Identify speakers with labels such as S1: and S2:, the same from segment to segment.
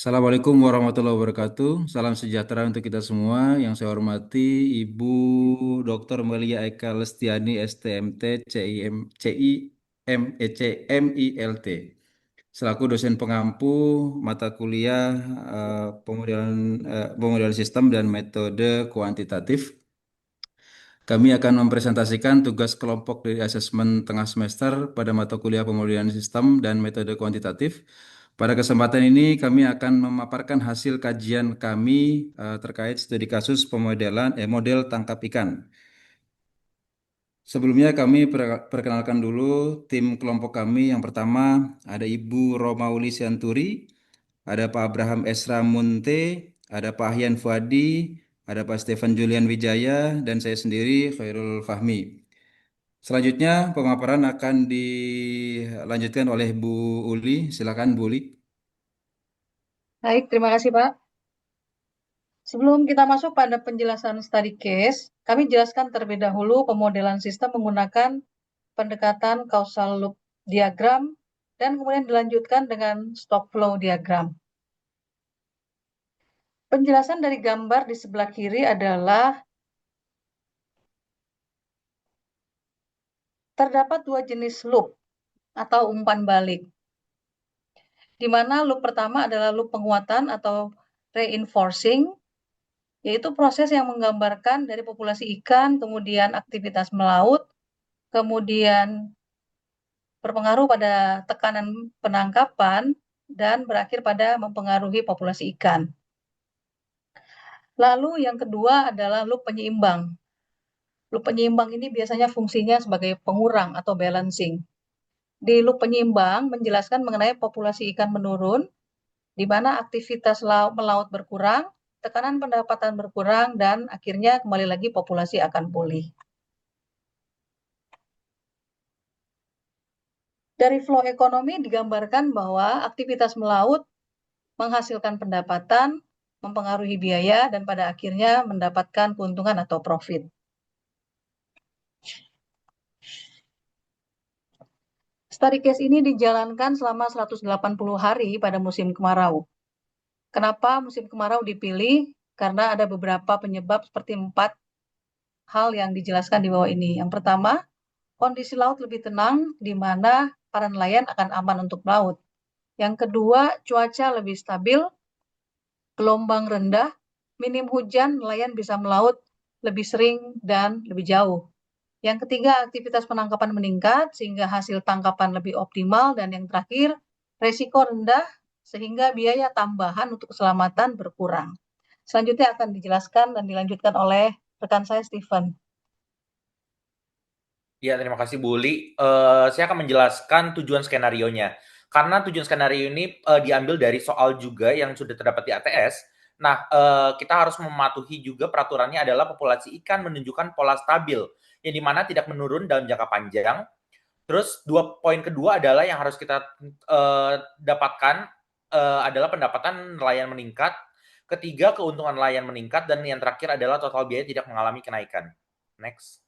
S1: Assalamualaikum warahmatullahi wabarakatuh. Salam sejahtera untuk kita semua. Yang saya hormati Ibu Dr. Melia Eka Lestiani, STMT, CIMILT, selaku dosen pengampu mata kuliah pemodelan sistem dan metode kuantitatif. Kami akan mempresentasikan tugas kelompok dari asesmen tengah semester pada mata kuliah pemodelan sistem dan metode kuantitatif. Pada kesempatan ini kami akan memaparkan hasil kajian kami terkait studi kasus model tangkap ikan. Sebelumnya kami perkenalkan dulu tim kelompok kami. Yang pertama ada Ibu Romauli Sianturi, ada Pak Abraham Esra Munte, ada Pak Ahyan Fuadi, ada Pak Stefan Julian Wijaya, dan saya sendiri Khairul Fahmi. Selanjutnya pemaparan akan dilanjutkan oleh Bu Uli. Silakan Bu Uli.
S2: Baik, terima kasih Pak. Sebelum kita masuk pada penjelasan study case, kami jelaskan terlebih dahulu pemodelan sistem menggunakan pendekatan causal loop diagram dan kemudian dilanjutkan dengan stock flow diagram. Penjelasan dari gambar di sebelah kiri adalah terdapat dua jenis loop atau umpan balik, di mana loop pertama adalah loop penguatan atau reinforcing, yaitu proses yang menggambarkan dari populasi ikan, kemudian aktivitas melaut, kemudian berpengaruh pada tekanan penangkapan, dan berakhir pada mempengaruhi populasi ikan. Lalu yang kedua adalah loop penyeimbang. Loop penyeimbang ini biasanya fungsinya sebagai pengurang atau balancing. Di loop penyeimbang menjelaskan mengenai populasi ikan menurun, di mana aktivitas melaut berkurang, tekanan pendapatan berkurang, dan akhirnya kembali lagi populasi akan pulih. Dari flow ekonomi digambarkan bahwa aktivitas melaut menghasilkan pendapatan, mempengaruhi biaya, dan pada akhirnya mendapatkan keuntungan atau profit. Study case ini dijalankan selama 180 hari pada musim kemarau. Kenapa musim kemarau dipilih? Karena ada beberapa penyebab seperti 4 hal yang dijelaskan di bawah ini. Yang pertama, kondisi laut lebih tenang, di mana para nelayan akan aman untuk melaut. Yang kedua, cuaca lebih stabil, gelombang rendah, minim hujan, nelayan bisa melaut lebih sering dan lebih jauh. Yang ketiga, aktivitas penangkapan meningkat sehingga hasil tangkapan lebih optimal. Dan yang terakhir, resiko rendah sehingga biaya tambahan untuk keselamatan berkurang. Selanjutnya akan dijelaskan dan dilanjutkan oleh rekan saya, Stephen.
S3: Ya, terima kasih Bu Uli. Saya akan menjelaskan tujuan skenarionya. Karena tujuan skenario ini diambil dari soal juga yang sudah terdapat di ATS. Nah, kita harus mematuhi juga peraturannya adalah populasi ikan menunjukkan pola stabil, yang dimana tidak menurun dalam jangka panjang. Terus poin kedua adalah yang harus kita dapatkan adalah pendapatan nelayan meningkat. Ketiga, keuntungan nelayan meningkat. Dan yang terakhir adalah total biaya tidak mengalami kenaikan. Next.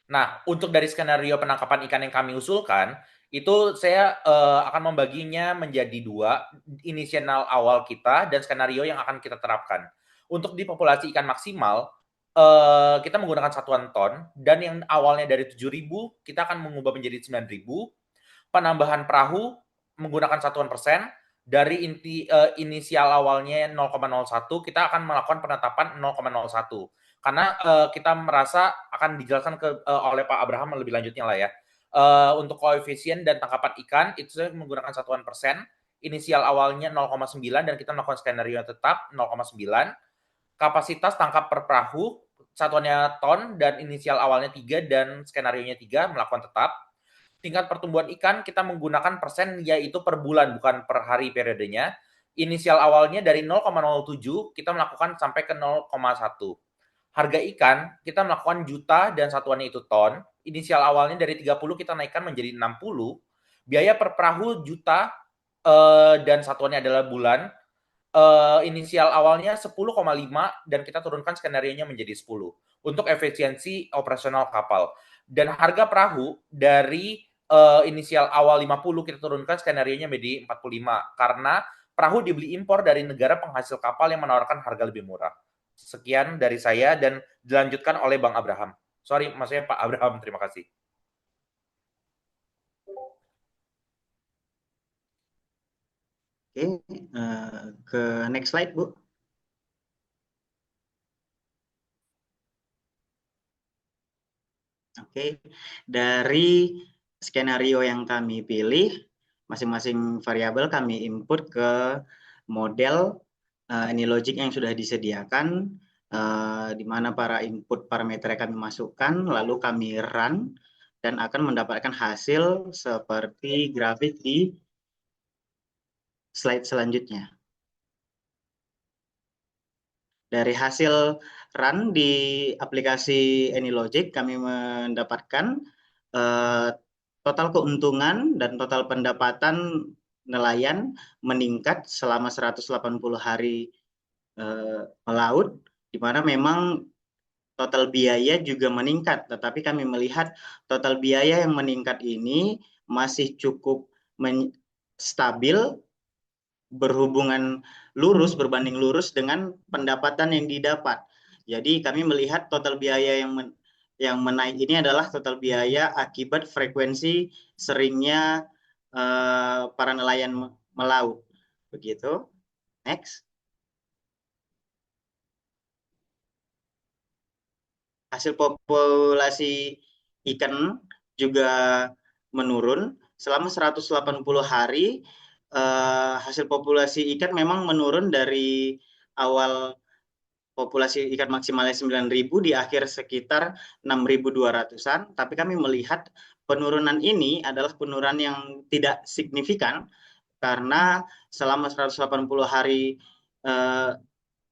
S3: Nah, untuk dari skenario penangkapan ikan yang kami usulkan, itu saya akan membaginya menjadi dua, inisial awal kita dan skenario yang akan kita terapkan. Untuk di populasi ikan maksimal, kita menggunakan satuan ton, dan yang awalnya dari 7.000, kita akan mengubah menjadi 9.000. Penambahan perahu menggunakan satuan persen, dari inisial awalnya 0,01, kita akan melakukan penetapan 0,01 karena kita merasa akan dijelaskan oleh Pak Abraham lebih lanjutnya lah ya. Untuk koefisien dan tangkapan ikan itu saya menggunakan satuan persen, inisial awalnya 0,9 dan kita melakukan skenario yang tetap 0,9. Kapasitas tangkap per perahu satuannya ton dan inisial awalnya 3 dan skenario nya 3 melakukan tetap. Tingkat pertumbuhan ikan kita menggunakan persen yaitu per bulan bukan per hari periodenya. Inisial awalnya dari 0,07 kita melakukan sampai ke 0,1. Harga ikan kita melakukan juta dan satuannya itu ton. Inisial awalnya dari 30 kita naikkan menjadi 60. Biaya per perahu juta dan satuannya adalah bulan. inisial awalnya 10,5 dan kita turunkan skenarionya menjadi 10 untuk efisiensi operasional kapal. Dan harga perahu dari inisial awal 50 kita turunkan skenarionya menjadi 45 karena perahu dibeli impor dari negara penghasil kapal yang menawarkan harga lebih murah. Sekian dari saya dan dilanjutkan oleh Bang Abraham. Sorry, maksudnya Pak Abraham, terima kasih.
S4: Oke, ke next slide, Bu. Oke, dari skenario yang kami pilih, masing-masing variabel kami input ke model AnyLogic yang sudah disediakan, di mana para input parameter kami masukkan, lalu kami run, dan akan mendapatkan hasil seperti grafik di slide selanjutnya. Dari hasil run di aplikasi AnyLogic, kami mendapatkan total keuntungan dan total pendapatan nelayan meningkat selama 180 hari melaut, di mana memang total biaya juga meningkat, tetapi kami melihat total biaya yang meningkat ini masih cukup stabil, berhubungan lurus, berbanding lurus dengan pendapatan yang didapat. Jadi kami melihat total biaya yang menaik ini adalah total biaya akibat frekuensi seringnya para nelayan melaut. Begitu. Next. Hasil populasi ikan juga menurun selama 180 hari. Hasil populasi ikan memang menurun dari awal populasi ikan maksimalnya 9.000 di akhir sekitar 6.200-an, tapi kami melihat penurunan ini adalah penurunan yang tidak signifikan karena selama 180 hari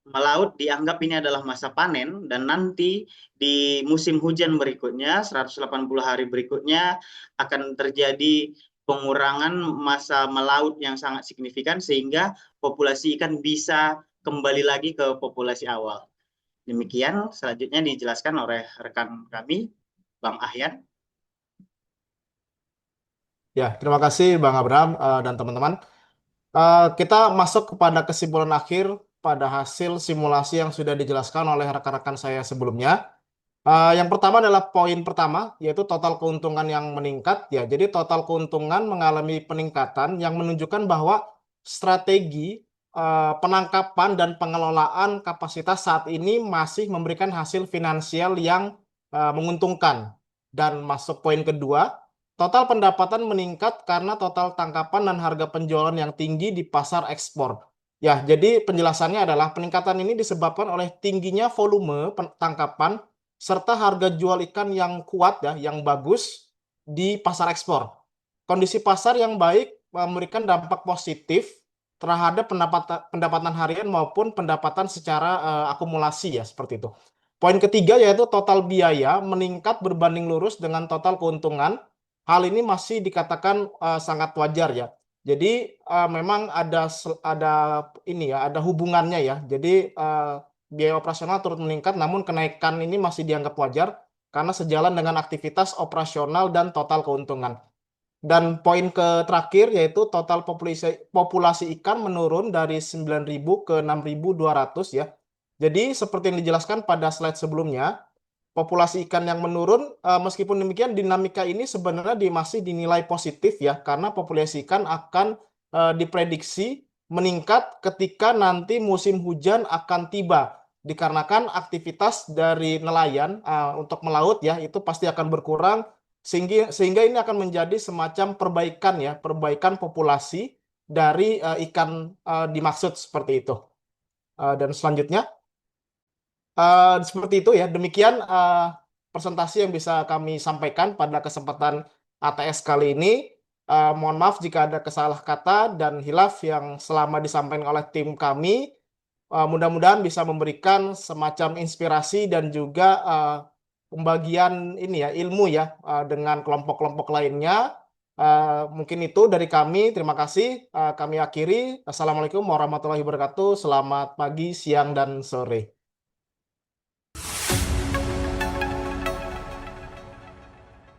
S4: melaut dianggap ini adalah masa panen, dan nanti di musim hujan berikutnya 180 hari berikutnya akan terjadi pengurangan masa melaut yang sangat signifikan sehingga populasi ikan bisa kembali lagi ke populasi awal. Demikian, selanjutnya dijelaskan oleh rekan kami, Bang Ahyan.
S5: Ya, terima kasih Bang Abraham dan teman-teman. Kita masuk kepada kesimpulan akhir pada hasil simulasi yang sudah dijelaskan oleh rekan-rekan saya sebelumnya. Yang pertama adalah poin pertama, yaitu total keuntungan yang meningkat. Ya, jadi total keuntungan mengalami peningkatan yang menunjukkan bahwa strategi penangkapan dan pengelolaan kapasitas saat ini masih memberikan hasil finansial yang menguntungkan. Dan masuk poin kedua, total pendapatan meningkat karena total tangkapan dan harga penjualan yang tinggi di pasar ekspor. Ya, jadi penjelasannya adalah peningkatan ini disebabkan oleh tingginya volume tangkapan serta harga jual ikan yang kuat ya, yang bagus di pasar ekspor. Kondisi pasar yang baik memberikan dampak positif terhadap pendapatan harian maupun pendapatan secara akumulasi ya, seperti itu. Poin ketiga yaitu total biaya meningkat berbanding lurus dengan total keuntungan. Hal ini masih dikatakan sangat wajar ya. Jadi memang ada ini ya, ada hubungannya ya. Jadi biaya operasional turut meningkat, namun kenaikan ini masih dianggap wajar karena sejalan dengan aktivitas operasional dan total keuntungan. Dan poin terakhir yaitu total populasi ikan menurun dari 9.000 ke 6.200 ya. Jadi seperti yang dijelaskan pada slide sebelumnya, populasi ikan yang menurun, meskipun demikian dinamika ini sebenarnya masih dinilai positif ya, karena populasi ikan akan diprediksi meningkat ketika nanti musim hujan akan tiba. Dikarenakan aktivitas dari nelayan untuk melaut ya, itu pasti akan berkurang, sehingga ini akan menjadi semacam perbaikan ya, perbaikan populasi dari ikan dimaksud seperti itu. Dan selanjutnya, seperti itu ya. Demikian presentasi yang bisa kami sampaikan pada kesempatan ATS kali ini. Mohon maaf jika ada kesalah kata dan hilaf yang selama disampaikan oleh tim kami. Mudah-mudahan bisa memberikan semacam inspirasi dan juga pembagian ini ya, ilmu ya dengan kelompok-kelompok lainnya Mungkin itu dari kami. Terima kasih. Kami akhiri. Assalamualaikum warahmatullahi wabarakatuh. Selamat pagi, siang, dan sore.